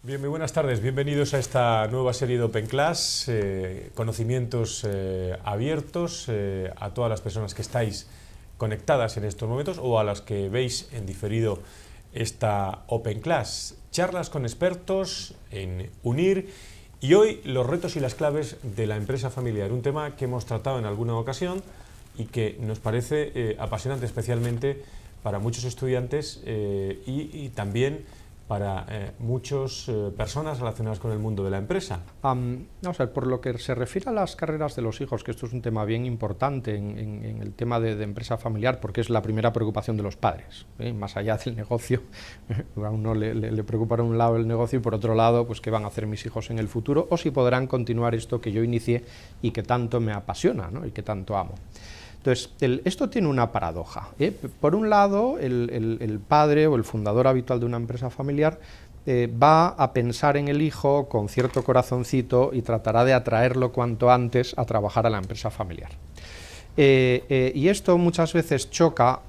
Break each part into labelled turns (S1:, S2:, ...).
S1: Bien, muy buenas tardes. Bienvenidos a esta nueva serie de Open Class, conocimientos abiertos a todas las personas que estáis conectadas en estos momentos o a las que veis en diferido esta Open Class. Charlas con expertos en unir y hoy los retos y las claves de la empresa familiar, un tema que hemos tratado en alguna ocasión y que nos parece apasionante especialmente para muchos estudiantes y también para muchas personas relacionadas con el mundo de la empresa.
S2: Vamos a ver, por lo que se refiere a las carreras de los hijos, que esto es un tema bien importante en el tema de empresa familiar, porque es la primera preocupación de los padres, más allá del negocio. A uno le preocupa por un lado el negocio y por otro lado, pues qué van a hacer mis hijos en el futuro o si podrán continuar esto que yo inicié y que tanto me apasiona, ¿no? Y que tanto amo. Entonces, esto tiene una paradoja. Por un lado, el padre o el fundador habitual de una empresa familiar va a pensar en el hijo con cierto corazoncito y tratará de atraerlo cuanto antes a trabajar a la empresa familiar. Y esto muchas veces choca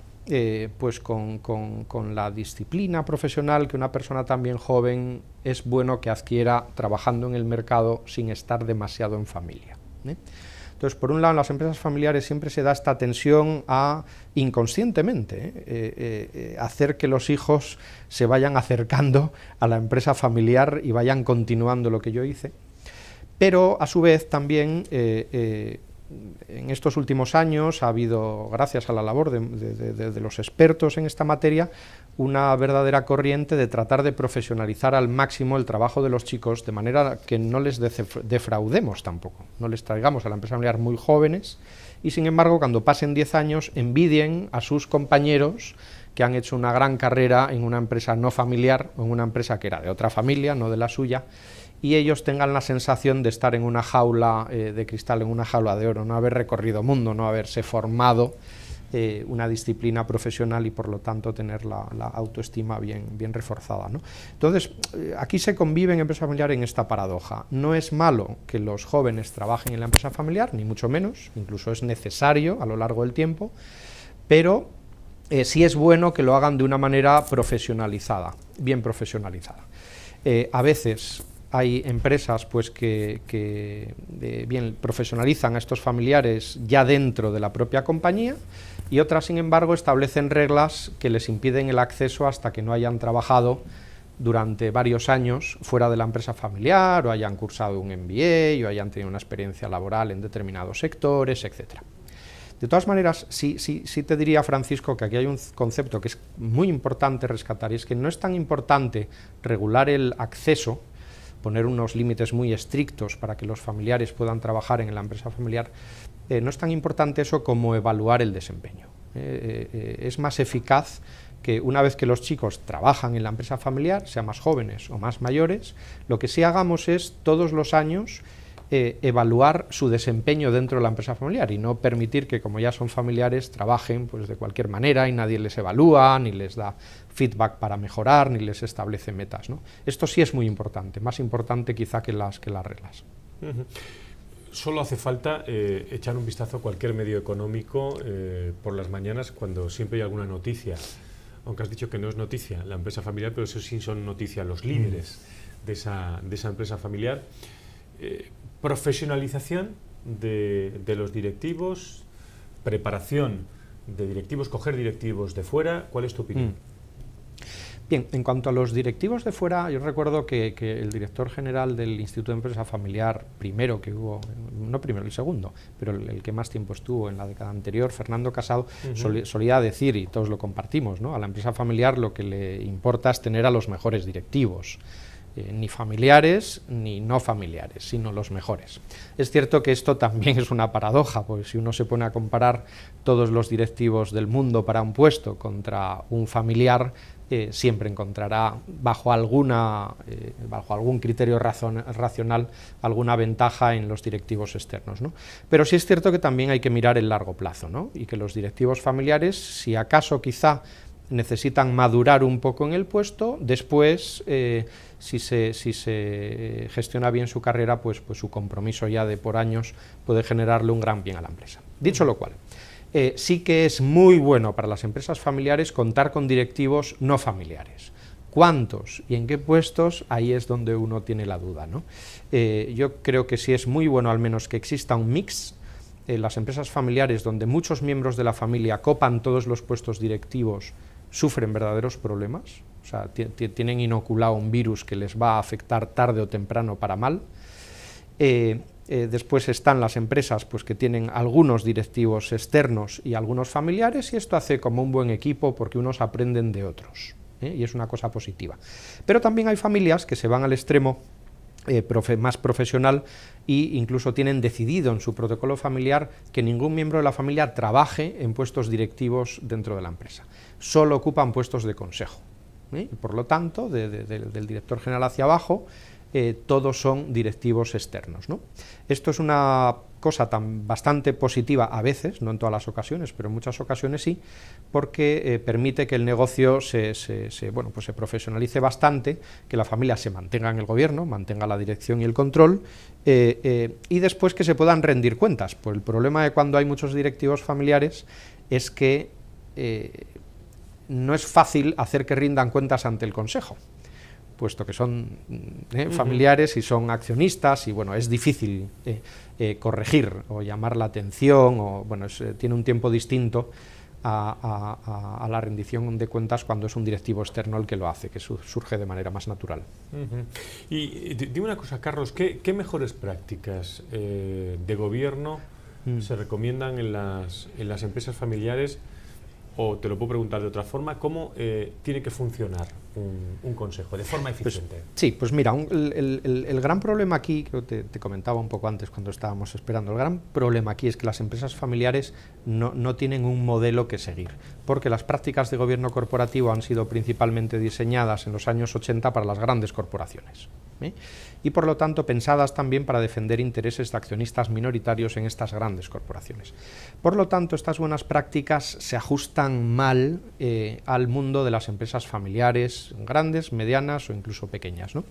S2: pues con la disciplina profesional que una persona también joven es bueno que adquiera trabajando en el mercado sin estar demasiado en familia. Entonces, por un lado, en las empresas familiares siempre se da esta tensión a, inconscientemente, hacer que los hijos se vayan acercando a la empresa familiar y vayan continuando lo que yo hice. Pero, a su vez, también, en estos últimos años ha habido, gracias a la labor de los expertos en esta materia, una verdadera corriente de tratar de profesionalizar al máximo el trabajo de los chicos, de manera que no les defraudemos tampoco, no les traigamos a la empresa familiar muy jóvenes y sin embargo cuando pasen 10 años envidien a sus compañeros que han hecho una gran carrera en una empresa no familiar o en una empresa que era de otra familia, no de la suya, y ellos tengan la sensación de estar en una jaula de cristal, en una jaula de oro, no haber recorrido mundo, no haberse formado una disciplina profesional y por lo tanto tener la autoestima bien reforzada, ¿no? Entonces, aquí se convive en empresa familiar en esta paradoja. No es malo que los jóvenes trabajen en la empresa familiar, ni mucho menos, incluso es necesario a lo largo del tiempo, pero sí es bueno que lo hagan de una manera profesionalizada, bien profesionalizada. A veces hay empresas pues, que bien profesionalizan a estos familiares ya dentro de la propia compañía y otras, sin embargo, establecen reglas que les impiden el acceso hasta que no hayan trabajado durante varios años fuera de la empresa familiar o hayan cursado un MBA o hayan tenido una experiencia laboral en determinados sectores, etc. De todas maneras, sí te diría, Francisco, que aquí hay un concepto que es muy importante rescatar y es que no es tan importante regular el acceso, poner unos límites muy estrictos para que los familiares puedan trabajar en la empresa familiar, no es tan importante eso como evaluar el desempeño. Es más eficaz que una vez que los chicos trabajan en la empresa familiar, sean más jóvenes o más mayores, lo que sí hagamos es todos los años evaluar su desempeño dentro de la empresa familiar y no permitir que, como ya son familiares, trabajen pues, de cualquier manera y nadie les evalúa, ni les da feedback para mejorar, ni les establece metas, ¿no? Esto sí es muy importante, más importante quizá que las reglas.
S1: Solo hace falta echar un vistazo a cualquier medio económico por las mañanas cuando siempre hay alguna noticia, aunque has dicho que no es noticia la empresa familiar, pero eso sí son noticias los líderes de esa empresa familiar. Profesionalización de los directivos, preparación de directivos, coger directivos de fuera. ¿Cuál es tu opinión?
S2: Bien, en cuanto a los directivos de fuera, yo recuerdo que el director general del Instituto de Empresa Familiar, primero que hubo, no primero, el segundo, pero el que más tiempo estuvo en la década anterior, Fernando Casado, solía decir, y todos lo compartimos, ¿no? A la empresa familiar lo que le importa es tener a los mejores directivos. Ni familiares ni no familiares, sino los mejores. Es cierto que esto también es una paradoja, porque si uno se pone a comparar todos los directivos del mundo para un puesto contra un familiar, siempre encontrará bajo algún criterio racional alguna ventaja en los directivos externos, ¿no? Pero sí es cierto que también hay que mirar el largo plazo, ¿no? Y que los directivos familiares, si acaso quizá necesitan madurar un poco en el puesto, después si se gestiona bien su carrera, pues su compromiso ya de por años puede generarle un gran bien a la empresa. Dicho lo cual, sí que es muy bueno para las empresas familiares contar con directivos no familiares, ¿Cuántos y en qué puestos? Ahí es donde uno tiene la duda, ¿no? Yo creo que sí es muy bueno al menos que exista un mix. Las empresas familiares donde muchos miembros de la familia copan todos los puestos directivos sufren verdaderos problemas, o sea, tienen inoculado un virus que les va a afectar tarde o temprano para mal. Después están las empresas pues, que tienen algunos directivos externos y algunos familiares, y esto hace como un buen equipo porque unos aprenden de otros, y es una cosa positiva. Pero también hay familias que se van al extremo más profesional e incluso tienen decidido en su protocolo familiar que ningún miembro de la familia trabaje en puestos directivos dentro de la empresa, solo ocupan puestos de consejo, y por lo tanto del director general hacia abajo todos son directivos externos, ¿no? Esto es una cosa bastante positiva a veces, no en todas las ocasiones, pero en muchas ocasiones sí, porque permite que el negocio se profesionalice bastante, que la familia se mantenga en el gobierno, mantenga la dirección y el control, y después que se puedan rendir cuentas. Pues el problema de cuando hay muchos directivos familiares es que no es fácil hacer que rindan cuentas ante el consejo, puesto que son familiares y son accionistas, y bueno, es difícil corregir o llamar la atención, o bueno, tiene un tiempo distinto a la rendición de cuentas cuando es un directivo externo el que lo hace, que surge de manera más natural.
S1: Y dime una cosa, Carlos, ¿qué mejores prácticas de gobierno se recomiendan en las empresas familiares? O te lo puedo preguntar de otra forma, ¿cómo tiene que funcionar un consejo de forma eficiente?
S2: Pues mira, el gran problema aquí, que te comentaba un poco antes cuando estábamos esperando, el gran problema aquí es que las empresas familiares no tienen un modelo que seguir, porque las prácticas de gobierno corporativo han sido principalmente diseñadas en los años 80 para las grandes corporaciones, y por lo tanto pensadas también para defender intereses de accionistas minoritarios en estas grandes corporaciones. Por lo tanto, estas buenas prácticas se ajustan mal al mundo de las empresas familiares grandes, medianas o incluso pequeñas, ¿no?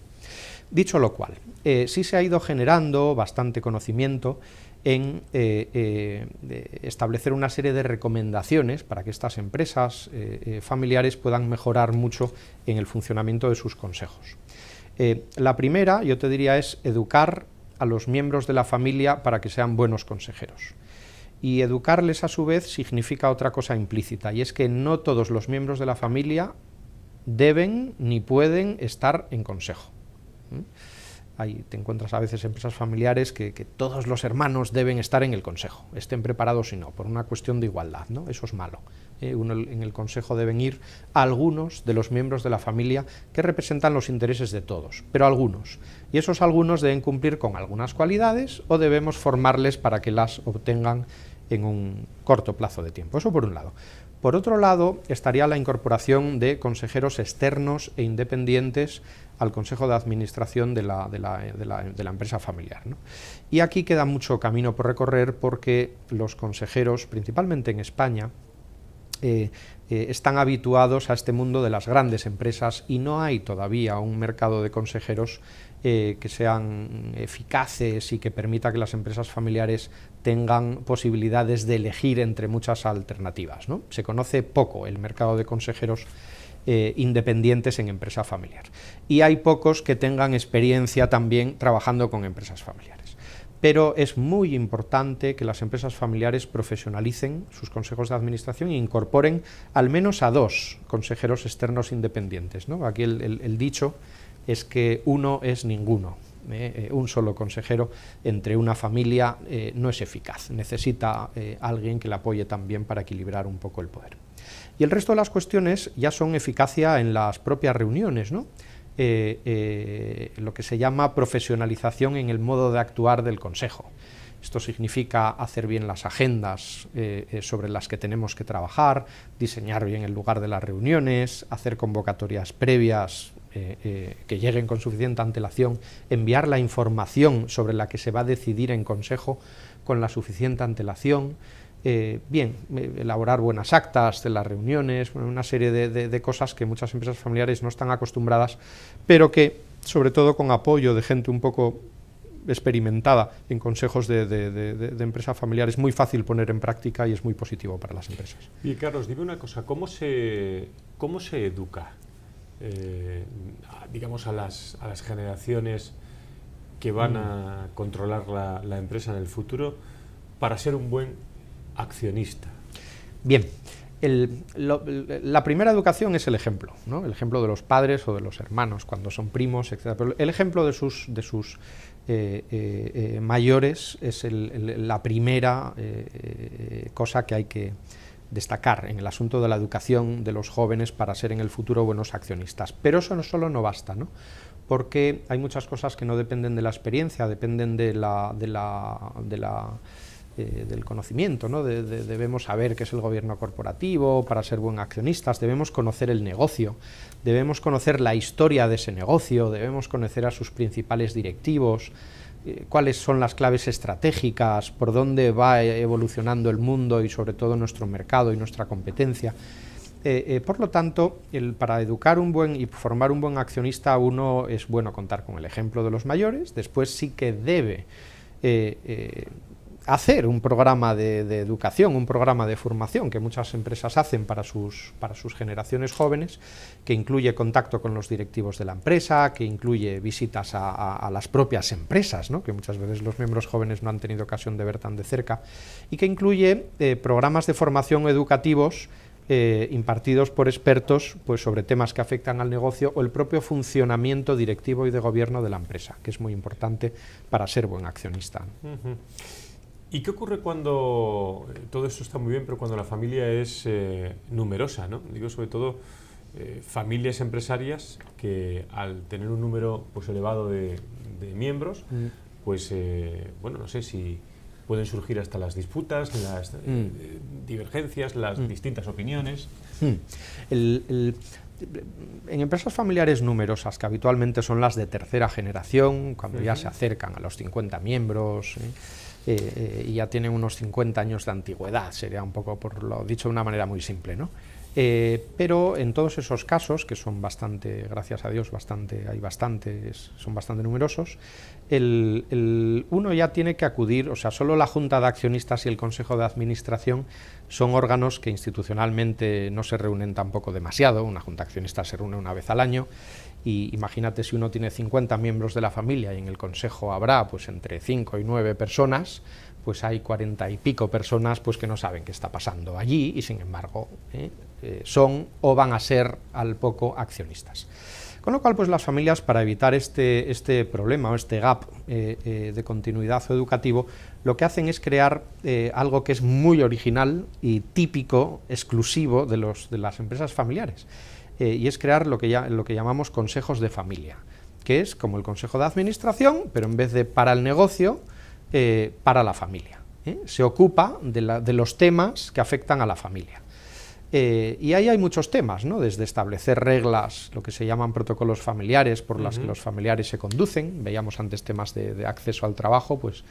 S2: Dicho lo cual, sí se ha ido generando bastante conocimiento en establecer una serie de recomendaciones para que estas empresas familiares puedan mejorar mucho en el funcionamiento de sus consejos. La primera, yo te diría, es educar a los miembros de la familia para que sean buenos consejeros. Y educarles a su vez significa otra cosa implícita, y es que no todos los miembros de la familia deben ni pueden estar en consejo. Ahí te encuentras a veces empresas familiares que todos los hermanos deben estar en el consejo, estén preparados y no, por una cuestión de igualdad, ¿no? Eso es malo. En el consejo deben ir algunos de los miembros de la familia que representan los intereses de todos, pero algunos. Y esos algunos deben cumplir con algunas cualidades o debemos formarles para que las obtengan en un corto plazo de tiempo. Eso por un lado. Por otro lado, estaría la incorporación de consejeros externos e independientes al consejo de administración de la empresa familiar, ¿no? Y aquí queda mucho camino por recorrer porque los consejeros, principalmente en España, están habituados a este mundo de las grandes empresas y no hay todavía un mercado de consejeros que sean eficaces y que permita que las empresas familiares tengan posibilidades de elegir entre muchas alternativas, ¿no? Se conoce poco el mercado de consejeros independientes en empresa familiar, y hay pocos que tengan experiencia también trabajando con empresas familiares. Pero es muy importante que las empresas familiares profesionalicen sus consejos de administración e incorporen al menos a 2 consejeros externos independientes, ¿no? Aquí el dicho es que uno es ninguno. Un solo consejero entre una familia no es eficaz, necesita alguien que le apoye también para equilibrar un poco el poder. Y el resto de las cuestiones ya son eficacia en las propias reuniones, ¿no? Lo que se llama profesionalización en el modo de actuar del consejo. Esto significa hacer bien las agendas sobre las que tenemos que trabajar, diseñar bien el lugar de las reuniones, hacer convocatorias previas que lleguen con suficiente antelación, enviar la información sobre la que se va a decidir en consejo con la suficiente antelación, elaborar buenas actas de las reuniones, una serie de cosas que muchas empresas familiares no están acostumbradas, pero que, sobre todo con apoyo de gente un poco experimentada en consejos de empresa familiar, es muy fácil poner en práctica y es muy positivo para las empresas.
S1: Y Carlos, dime una cosa, ¿cómo se educa digamos, a las generaciones que van a controlar la empresa en el futuro para ser un buen accionista?
S2: Bien, la primera educación es el ejemplo, ¿no? El ejemplo de los padres o de los hermanos cuando son primos, etc. Pero el ejemplo de sus mayores es la primera cosa que hay que destacar en el asunto de la educación de los jóvenes para ser en el futuro buenos accionistas. Pero eso solo no basta, ¿no? Porque hay muchas cosas que no dependen de la experiencia, dependen del conocimiento, ¿no? Debemos saber qué es el gobierno corporativo para ser buen accionistas, debemos conocer el negocio, debemos conocer la historia de ese negocio, debemos conocer a sus principales directivos, cuáles son las claves estratégicas, por dónde va evolucionando el mundo y sobre todo nuestro mercado y nuestra competencia. Por lo tanto, para educar un buen y formar un buen accionista, uno es bueno contar con el ejemplo de los mayores. Después sí que debe hacer un programa de educación, un programa de formación que muchas empresas hacen para sus generaciones jóvenes, que incluye contacto con los directivos de la empresa, que incluye visitas a las propias empresas, ¿no? Que muchas veces los miembros jóvenes no han tenido ocasión de ver tan de cerca, y que incluye programas de formación educativos impartidos por expertos, pues, sobre temas que afectan al negocio o el propio funcionamiento directivo y de gobierno de la empresa, que es muy importante para ser buen accionista.
S1: ¿Y qué ocurre cuando todo esto está muy bien, pero cuando la familia es numerosa, ¿no? Digo, sobre todo familias empresarias que al tener un número, pues, elevado de miembros, pues bueno, no sé si pueden surgir hasta las disputas, las divergencias, las distintas opiniones.
S2: En empresas familiares numerosas, que habitualmente son las de tercera generación, cuando ya se acercan a los 50 miembros, y ya tienen unos 50 años de antigüedad, sería un poco, por lo dicho de una manera muy simple, ¿no? Pero en todos esos casos, que son bastante, gracias a Dios, son bastante numerosos, uno ya tiene que acudir, o sea, solo la Junta de Accionistas y el Consejo de Administración son órganos que institucionalmente no se reúnen tampoco demasiado. Una Junta de Accionistas se reúne una vez al año, y imagínate si uno tiene 50 miembros de la familia y en el Consejo habrá, pues, entre 5 y 9 personas, pues hay 40 y pico personas, pues, que no saben qué está pasando allí y sin embargo son o van a ser al poco accionistas. Con lo cual, pues, las familias, para evitar este problema o este gap de continuidad educativo, lo que hacen es crear algo que es muy original y típico, exclusivo de las empresas familiares, y es crear lo que llamamos consejos de familia, que es como el consejo de administración, pero en vez de para el negocio, para la familia. Se ocupa de los temas que afectan a la familia. Y ahí hay muchos temas, ¿no? Desde establecer reglas, lo que se llaman protocolos familiares, por las que los familiares se conducen. Veíamos antes temas de acceso al trabajo, pues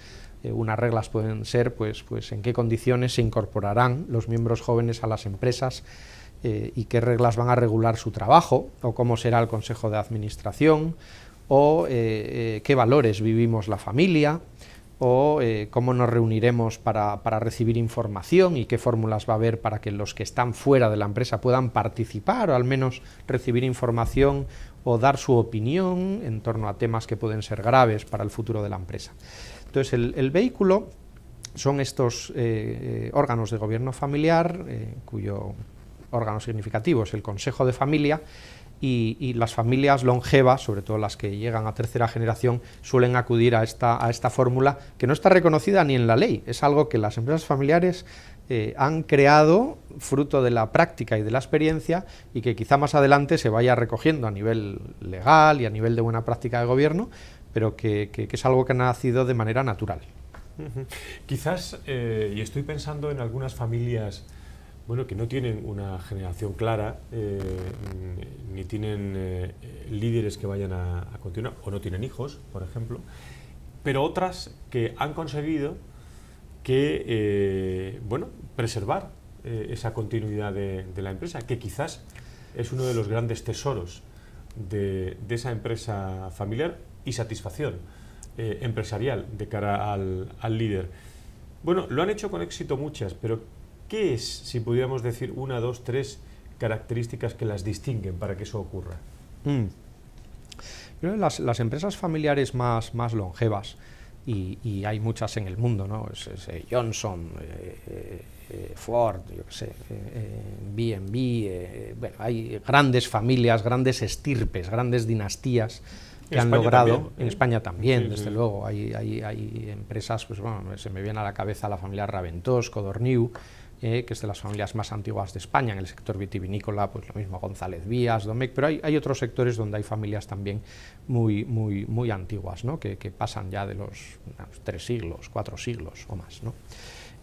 S2: unas reglas pueden ser, pues en qué condiciones se incorporarán los miembros jóvenes a las empresas, y qué reglas van a regular su trabajo, o cómo será el consejo de administración, o qué valores vivimos la familia, o cómo nos reuniremos para recibir información y qué fórmulas va a haber para que los que están fuera de la empresa puedan participar o al menos recibir información o dar su opinión en torno a temas que pueden ser graves para el futuro de la empresa. Entonces, el vehículo son estos órganos de gobierno familiar, cuyo órgano significativo es el Consejo de Familia, y las familias longevas, sobre todo las que llegan a tercera generación, suelen acudir a esta fórmula que no está reconocida ni en la ley. Es algo que las empresas familiares han creado fruto de la práctica y de la experiencia, y que quizá más adelante se vaya recogiendo a nivel legal y a nivel de buena práctica de gobierno, pero que es algo que ha nacido de manera natural.
S1: Quizás, y estoy pensando en algunas familias, bueno, que no tienen una generación clara, ni tienen líderes que vayan a continuar, o no tienen hijos, por ejemplo, pero otras que han conseguido que, bueno, preservar esa continuidad de la empresa, que quizás es uno de los grandes tesoros de esa empresa familiar, y satisfacción empresarial de cara al líder. Bueno, lo han hecho con éxito muchas, pero ¿qué es, si pudiéramos decir, una, dos, tres características que las distinguen para que eso ocurra?
S2: Creo que las empresas familiares más longevas, y hay muchas en el mundo, ¿no? Johnson, Ford, yo qué sé, B&B, bueno, hay grandes familias, grandes estirpes, grandes dinastías que han logrado, también, en España también, sí, desde luego, hay empresas, pues bueno, se me viene a la cabeza la familia Raventós, Codorniu, que es de las familias más antiguas de España. En el sector vitivinícola, pues lo mismo, González Vías, Domecq, pero hay otros sectores donde hay familias también muy antiguas, ¿no? que pasan ya de los 3 siglos, 4 siglos o más, ¿no?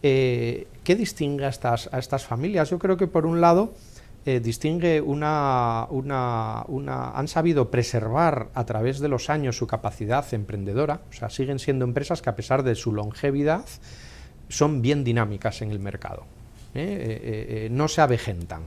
S2: ¿Qué distingue a estas familias? Yo creo que por un lado distingue han sabido preservar a través de los años su capacidad emprendedora, o sea, siguen siendo empresas que a pesar de su longevidad son bien dinámicas en el mercado. No se avejentan,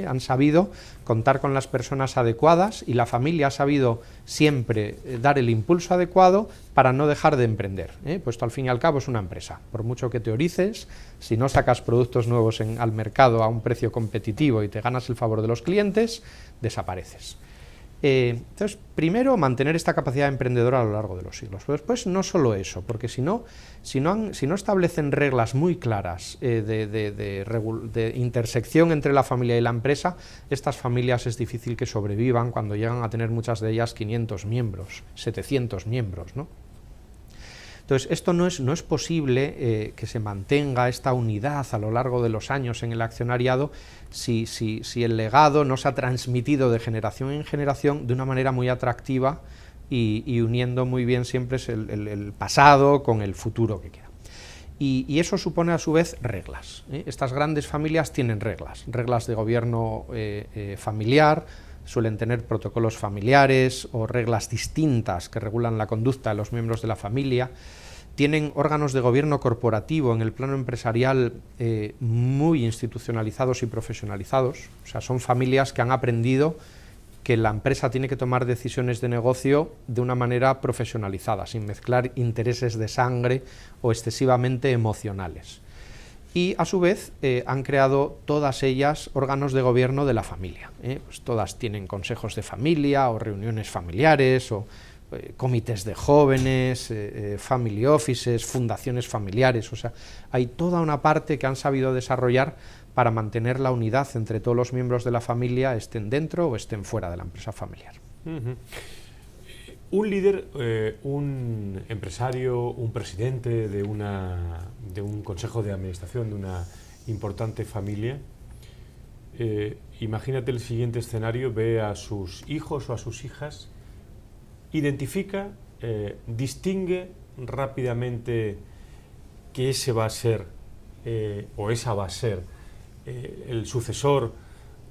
S2: han sabido contar con las personas adecuadas y la familia ha sabido siempre dar el impulso adecuado para no dejar de emprender, puesto al fin y al cabo es una empresa. Por mucho que teorices, si no sacas productos nuevos al mercado a un precio competitivo y te ganas el favor de los clientes, desapareces. Entonces, primero, mantener esta capacidad emprendedora a lo largo de los siglos. Pero después, no solo eso, porque si no establecen reglas muy claras de intersección entre la familia y la empresa, estas familias es difícil que sobrevivan cuando llegan a tener muchas de ellas 500 miembros, 700 miembros, ¿no? Entonces, esto no es posible que se mantenga esta unidad a lo largo de los años en el accionariado si el legado no se ha transmitido de generación en generación de una manera muy atractiva y uniendo muy bien siempre el pasado con el futuro que queda. Y eso supone a su vez reglas. Estas grandes familias tienen reglas de gobierno familiar, suelen tener protocolos familiares o reglas distintas que regulan la conducta de los miembros de la familia, tienen órganos de gobierno corporativo en el plano empresarial muy institucionalizados y profesionalizados, o sea, son familias que han aprendido que la empresa tiene que tomar decisiones de negocio de una manera profesionalizada, sin mezclar intereses de sangre o excesivamente emocionales. Y a su vez han creado todas ellas órganos de gobierno de la familia, pues todas tienen consejos de familia o reuniones familiares o comités de jóvenes, family offices, fundaciones familiares, o sea, hay toda una parte que han sabido desarrollar para mantener la unidad entre todos los miembros de la familia, estén dentro o estén fuera de la empresa familiar.
S1: Un líder, un empresario, un presidente de un consejo de administración de una importante familia, imagínate el siguiente escenario, ve a sus hijos o a sus hijas, identifica, distingue rápidamente que ese va a ser o esa va a ser el sucesor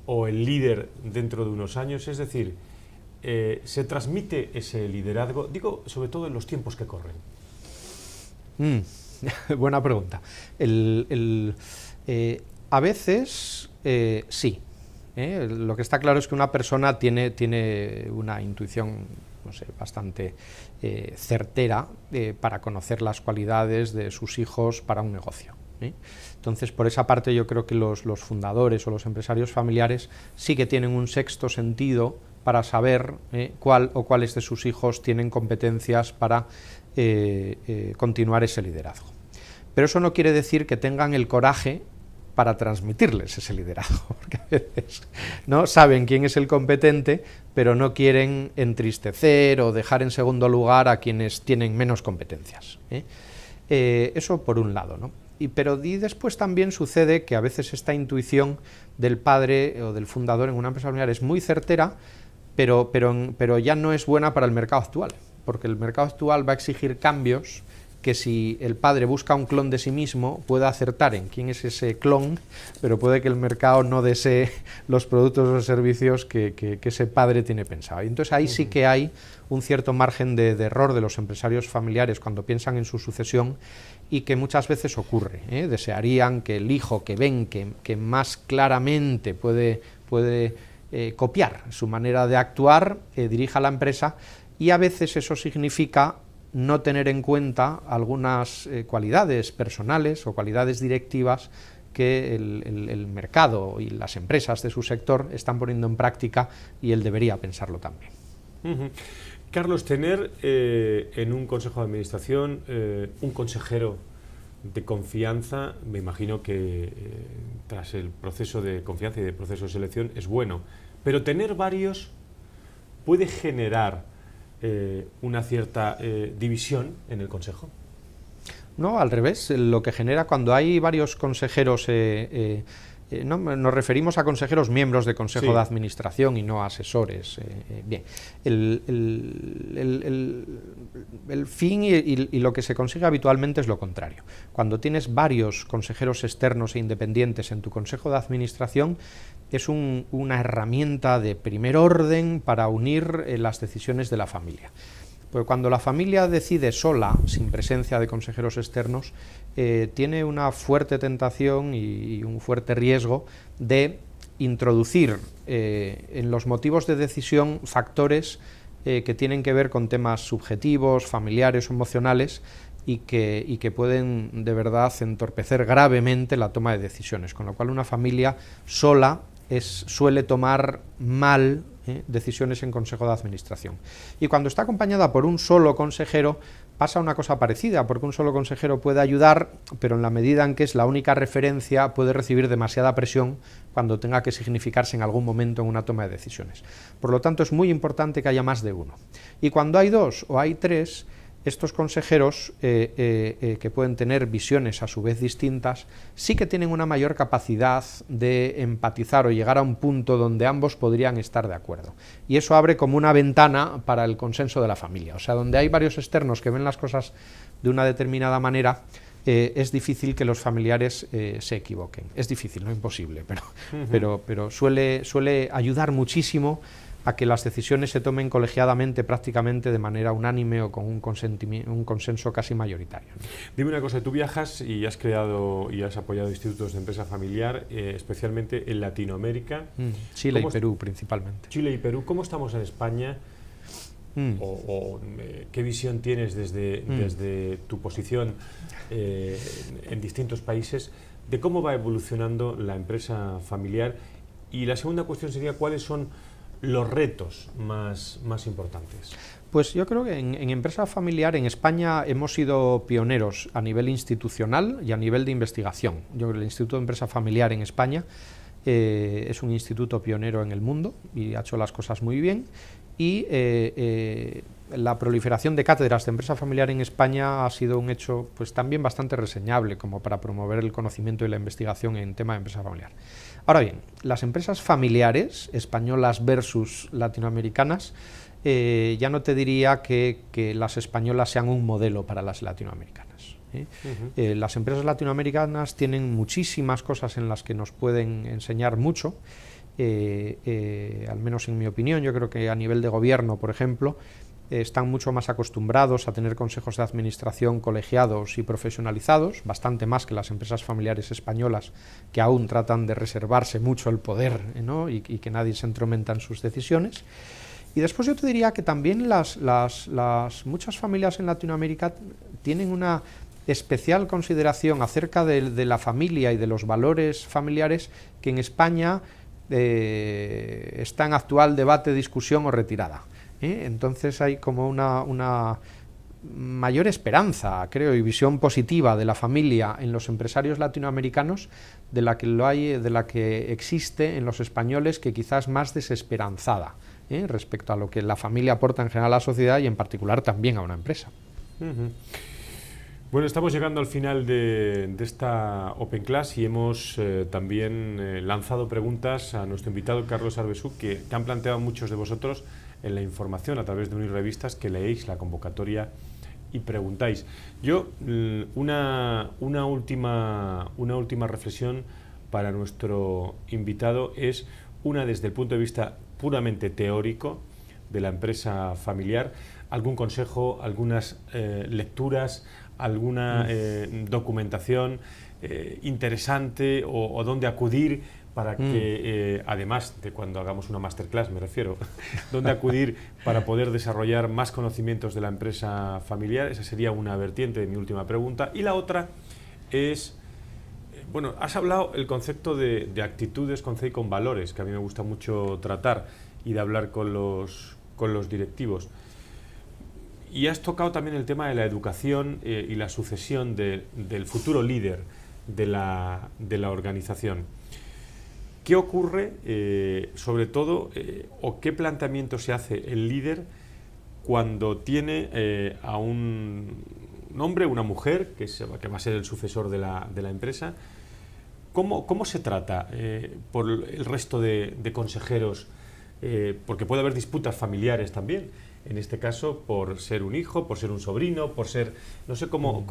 S1: o el líder dentro de unos años, es decir, se transmite ese liderazgo, digo, sobre todo en los tiempos que corren.
S2: Buena pregunta. A veces sí. Lo que está claro es que una persona tiene una intuición, no sé, bastante certera para conocer las cualidades de sus hijos para un negocio. Entonces, por esa parte yo creo que los fundadores o los empresarios familiares sí que tienen un sexto sentido para saber cuál o cuáles de sus hijos tienen competencias para continuar ese liderazgo. Pero eso no quiere decir que tengan el coraje para transmitirles ese liderazgo, porque a veces no saben quién es el competente, pero no quieren entristecer o dejar en segundo lugar a quienes tienen menos competencias. Eso por un lado, ¿no? Pero después también sucede que a veces esta intuición del padre o del fundador en una empresa familiar es muy certera, pero ya no es buena para el mercado actual, porque el mercado actual va a exigir cambios que si el padre busca un clon de sí mismo, puede acertar en quién es ese clon, pero puede que el mercado no desee los productos o servicios que ese padre tiene pensado. Y entonces ahí sí que hay un cierto margen de error de los empresarios familiares cuando piensan en su sucesión y que muchas veces ocurre. Desearían que el hijo que ven que más claramente puede copiar su manera de actuar, dirija la empresa, y a veces eso significa no tener en cuenta algunas cualidades personales o cualidades directivas que el mercado y las empresas de su sector están poniendo en práctica y él debería pensarlo también.
S1: Carlos, tener en un consejo de administración un consejero de confianza, me imagino que tras el proceso de confianza y de proceso de selección es bueno, pero tener varios puede generar una cierta división en el consejo.
S2: No, al revés, lo que genera cuando hay varios consejeros, nos referimos a consejeros miembros de consejo
S1: Sí.
S2: de administración y no a asesores. Bien, el fin y lo que se consigue habitualmente es lo contrario. Cuando tienes varios consejeros externos e independientes en tu consejo de administración, es una herramienta de primer orden para unir las decisiones de la familia. Pues cuando la familia decide sola, sin presencia de consejeros externos, tiene una fuerte tentación y un fuerte riesgo de introducir en los motivos de decisión factores que tienen que ver con temas subjetivos, familiares o emocionales y que pueden de verdad entorpecer gravemente la toma de decisiones, con lo cual una familia sola suele tomar mal decisiones en consejo de administración. Y cuando está acompañada por un solo consejero pasa una cosa parecida, porque un solo consejero puede ayudar, pero en la medida en que es la única referencia puede recibir demasiada presión cuando tenga que significarse en algún momento en una toma de decisiones. Por lo tanto, es muy importante que haya más de uno. Y cuando hay dos o hay tres, estos consejeros, que pueden tener visiones a su vez distintas, sí que tienen una mayor capacidad de empatizar o llegar a un punto donde ambos podrían estar de acuerdo. Y eso abre como una ventana para el consenso de la familia. O sea, donde hay varios externos que ven las cosas de una determinada manera, es difícil que los familiares se equivoquen. Es difícil, no imposible, pero suele ayudar muchísimo a que las decisiones se tomen colegiadamente, prácticamente de manera unánime o con un consenso casi mayoritario, ¿no?
S1: Dime una cosa, tú viajas y has creado y has apoyado institutos de empresa familiar, especialmente en Latinoamérica.
S2: Chile y Perú principalmente.
S1: Chile y Perú, ¿cómo estamos en España? ¿Qué visión tienes desde tu posición en distintos países de cómo va evolucionando la empresa familiar? Y la segunda cuestión sería, ¿cuáles son los retos más importantes?
S2: Pues yo creo que en empresa familiar en España hemos sido pioneros a nivel institucional y a nivel de investigación. Yo creo que el Instituto de Empresa Familiar en España es un instituto pionero en el mundo y ha hecho las cosas muy bien. Y la proliferación de cátedras de empresa familiar en España ha sido un hecho pues también bastante reseñable como para promover el conocimiento y la investigación en tema de empresa familiar. Ahora bien, las empresas familiares españolas versus latinoamericanas, ya no te diría que las españolas sean un modelo para las latinoamericanas. Las empresas latinoamericanas tienen muchísimas cosas en las que nos pueden enseñar mucho. Al menos en mi opinión, yo creo que a nivel de gobierno, por ejemplo, están mucho más acostumbrados a tener consejos de administración colegiados y profesionalizados, bastante más que las empresas familiares españolas, que aún tratan de reservarse mucho el poder, ¿no? y que nadie se entrometa en sus decisiones. Y después yo te diría que también muchas familias en Latinoamérica tienen una especial consideración acerca de la familia y de los valores familiares que en España está en actual debate, discusión o retirada. Entonces hay como una mayor esperanza, creo, y visión positiva de la familia en los empresarios latinoamericanos de la que existe en los españoles, que quizás más desesperanzada respecto a lo que la familia aporta en general a la sociedad y en particular también a una empresa.
S1: Bueno, estamos llegando al final de esta Open Class y hemos también lanzado preguntas a nuestro invitado Carlos Arbesú, que han planteado muchos de vosotros en la información a través de unir revistas, que leéis la convocatoria y preguntáis. Yo, una última reflexión para nuestro invitado es una desde el punto de vista puramente teórico de la empresa familiar. ¿Algún consejo, algunas lecturas, alguna documentación interesante o dónde acudir para que, además de cuando hagamos una masterclass, me refiero, dónde acudir para poder desarrollar más conocimientos de la empresa familiar? Esa sería una vertiente de mi última pregunta. Y la otra es, Bueno, has hablado el concepto de actitudes con C y con valores, que a mí me gusta mucho tratar y de hablar con los directivos. Y has tocado también el tema de la educación y la sucesión del futuro líder de la organización. ¿Qué ocurre, sobre todo, o qué planteamiento se hace el líder cuando tiene a un hombre, una mujer, que va a ser el sucesor de la empresa? ¿Cómo se trata por el resto de consejeros? Porque puede haber disputas familiares también, en este caso por ser un hijo, por ser un sobrino, por ser... No sé cómo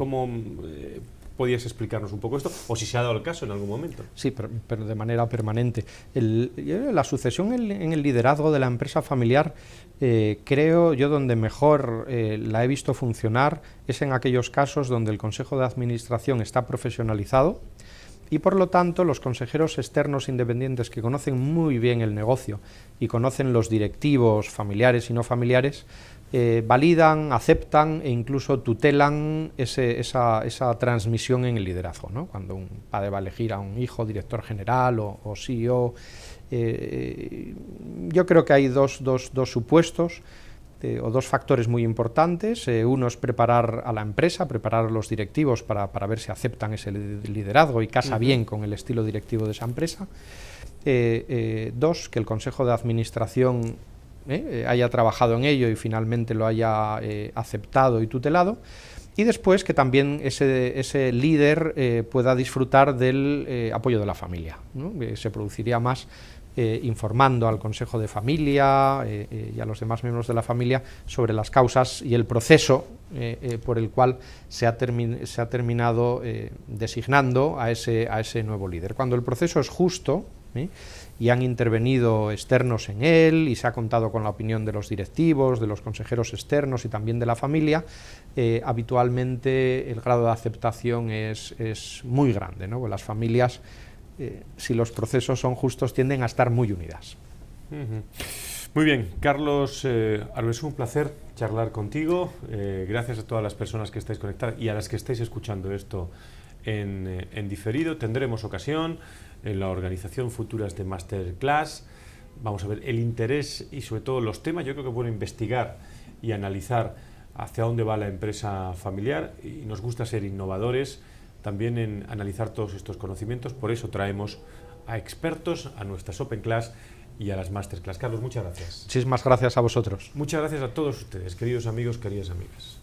S1: podías explicarnos un poco esto, o si se ha dado el caso en algún momento.
S2: Sí, pero de manera permanente. La sucesión en el liderazgo de la empresa familiar, creo yo donde mejor la he visto funcionar es en aquellos casos donde el Consejo de Administración está profesionalizado y por lo tanto los consejeros externos independientes que conocen muy bien el negocio y conocen los directivos familiares y no familiares, validan, aceptan e incluso tutelan esa transmisión en el liderazgo, ¿no? Cuando un padre va a elegir a un hijo director general o CEO, yo creo que hay dos supuestos o dos factores muy importantes. Uno es preparar a la empresa, preparar a los directivos para ver si aceptan ese liderazgo y casa bien con el estilo directivo de esa empresa. Dos, que el Consejo de Administración haya trabajado en ello y finalmente lo haya aceptado y tutelado. Y después que también ese líder pueda disfrutar del apoyo de la familia, ¿no? Se produciría más informando al Consejo de Familia y a los demás miembros de la familia sobre las causas y el proceso por el cual se ha terminado designando a ese nuevo líder. Cuando el proceso es justo y han intervenido externos en él y se ha contado con la opinión de los directivos, de los consejeros externos y también de la familia, habitualmente el grado de aceptación es muy grande, ¿no? Las familias, si los procesos son justos, tienden a estar muy unidas.
S1: Muy bien, Carlos Arbesú, es un placer charlar contigo. Gracias a todas las personas que estáis conectadas y a las que estáis escuchando esto en diferido. Tendremos ocasión en la organización futuras de Masterclass. Vamos a ver el interés y sobre todo los temas. Yo creo que es bueno investigar y analizar hacia dónde va la empresa familiar, y nos gusta ser innovadores también en analizar todos estos conocimientos. Por eso traemos a expertos a nuestras Open Class y a las Masterclass. Carlos, muchas gracias.
S2: Muchísimas gracias a vosotros.
S1: Muchas gracias a todos ustedes, queridos amigos, queridas amigas.